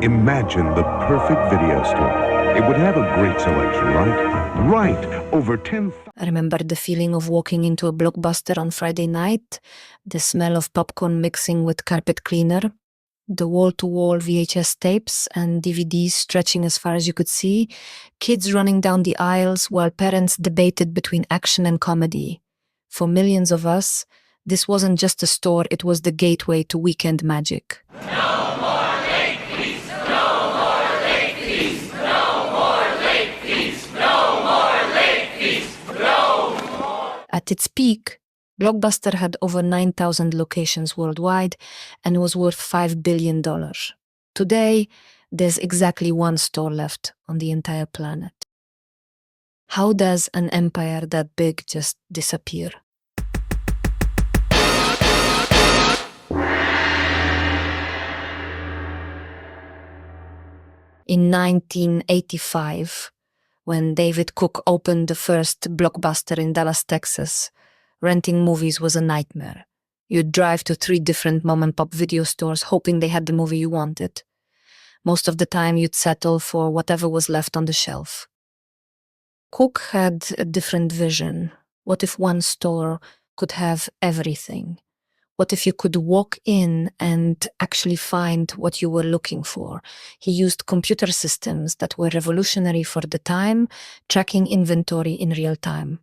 Imagine the perfect video store. It would have a great selection, right? Right! Over 10,000. I remember the feeling of walking into a Blockbuster on Friday night, the smell of popcorn mixing with carpet cleaner, the wall-to-wall VHS tapes and DVDs stretching as far as you could see, kids running down the aisles while parents debated between action and comedy. For millions of us, this wasn't just a store, it was the gateway to weekend magic. No more late fees! No more late fees! No more late fees! No more late fees! No more! At its peak, Blockbuster had over 9,000 locations worldwide and was worth $5 billion. Today, there's exactly one store left on the entire planet. How does an empire that big just disappear? In 1985, when David Cook opened the first Blockbuster in Dallas, Texas, renting movies was a nightmare. You'd drive to 3 different mom-and-pop video stores hoping they had the movie you wanted. Most of the time, you'd settle for whatever was left on the shelf. Cook had a different vision. What if one store could have everything? What if you could walk in and actually find what you were looking for? He used computer systems that were revolutionary for the time, tracking inventory in real time.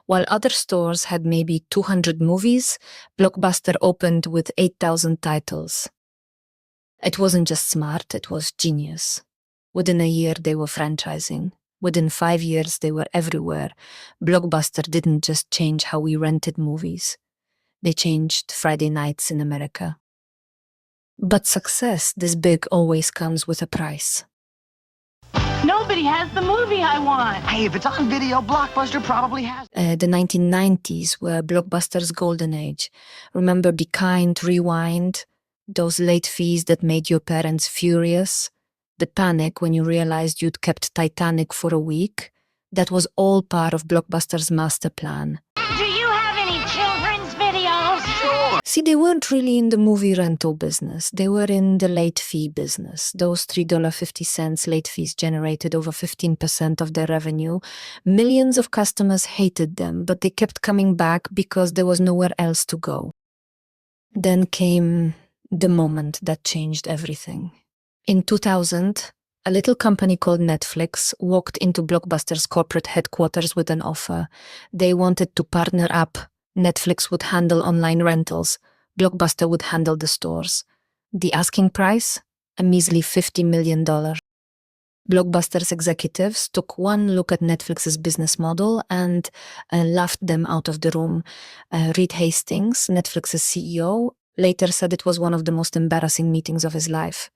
While other stores had maybe 200 movies, Blockbuster opened with 8,000 titles. It wasn't just smart, it was genius. Within a year, they were franchising. Within 5 years, they were everywhere. Blockbuster didn't just change how we rented movies. They changed Friday nights in America. But success this big always comes with a price. Nobody has the movie I want. Hey, if it's on video, Blockbuster probably has. The 1990s were Blockbuster's golden age. Remember Be Kind, Rewind, those late fees that made your parents furious, the panic when you realized you'd kept Titanic for a week. That was all part of Blockbuster's master plan. Do you have any children's videos? Sure. See, they weren't really in the movie rental business. They were in the late fee business. Those $3.50 late fees generated over 15% of their revenue. Millions of customers hated them, but they kept coming back because there was nowhere else to go. Then came the moment that changed everything. In 2000, a little company called Netflix walked into Blockbuster's corporate headquarters with an offer. They wanted to partner up. Netflix would handle online rentals. Blockbuster would handle the stores. The asking price? A measly $50 million. Blockbuster's executives took one look at Netflix's business model and laughed them out of the room. Reed Hastings, Netflix's CEO, later said it was one of the most embarrassing meetings of his life.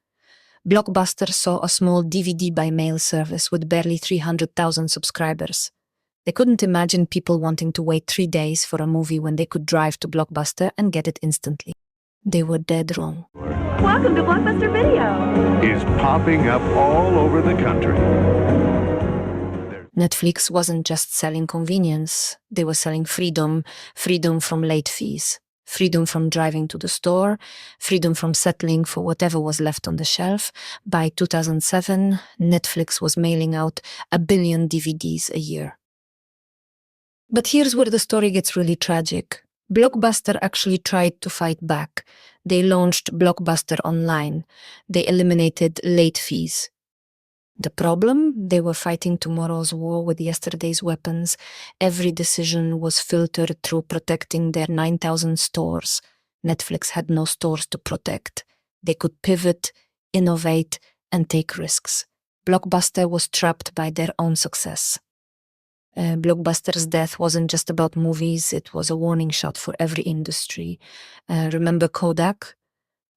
Blockbuster saw a small DVD by mail service with barely 300,000 subscribers. They couldn't imagine people wanting to wait 3 days for a movie when they could drive to Blockbuster and get it instantly. They were dead wrong. Welcome to Blockbuster Video. Is popping up all over the country. Netflix wasn't just selling convenience. They were selling freedom, freedom from late fees, freedom from driving to the store, freedom from settling for whatever was left on the shelf. By 2007, Netflix was mailing out 1 billion DVDs a year. But here's where the story gets really tragic. Blockbuster actually tried to fight back. They launched Blockbuster Online. They eliminated late fees. The problem? They were fighting tomorrow's war with yesterday's weapons. Every decision was filtered through protecting their 9,000 stores. Netflix had no stores to protect. They could pivot, innovate, and take risks. Blockbuster was trapped by their own success. Blockbuster's death wasn't just about movies, it was a warning shot for every industry. Remember Kodak?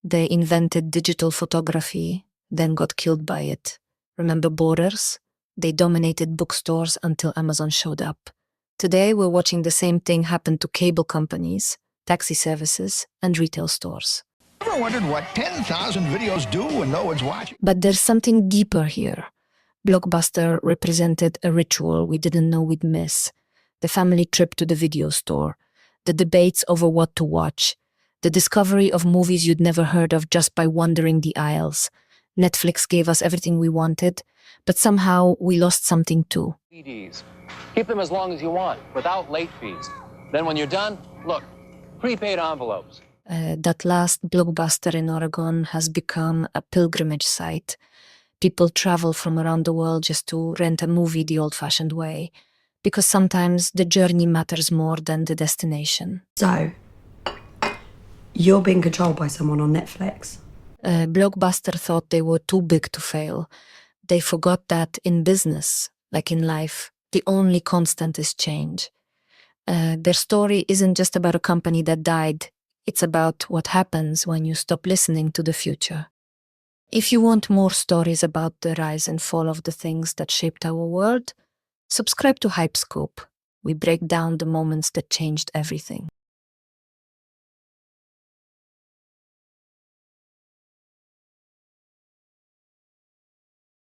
They invented digital photography, then got killed by it. Remember Borders? They dominated bookstores until Amazon showed up. Today, we're watching the same thing happen to cable companies, taxi services, and retail stores. Ever wondered what 10,000 videos do when no one's watching? But there's something deeper here. Blockbuster represented a ritual we didn't know we'd miss. The family trip to the video store, the debates over what to watch, the discovery of movies you'd never heard of just by wandering the aisles. Netflix gave us everything we wanted, but somehow we lost something too. CDs. Keep them as long as you want, without late fees. Then when you're done, look, prepaid envelopes. That last Blockbuster in Oregon has become a pilgrimage site. People travel from around the world just to rent a movie the old-fashioned way, because sometimes the journey matters more than the destination. So, you're being controlled by someone on Netflix. Blockbuster thought they were too big to fail. They forgot that in business, like in life, the only constant is change. Their story isn't just about a company that died. It's about what happens when you stop listening to the future. If you want more stories about the rise and fall of the things that shaped our world, subscribe to Hype Scoop. We break down the moments that changed everything.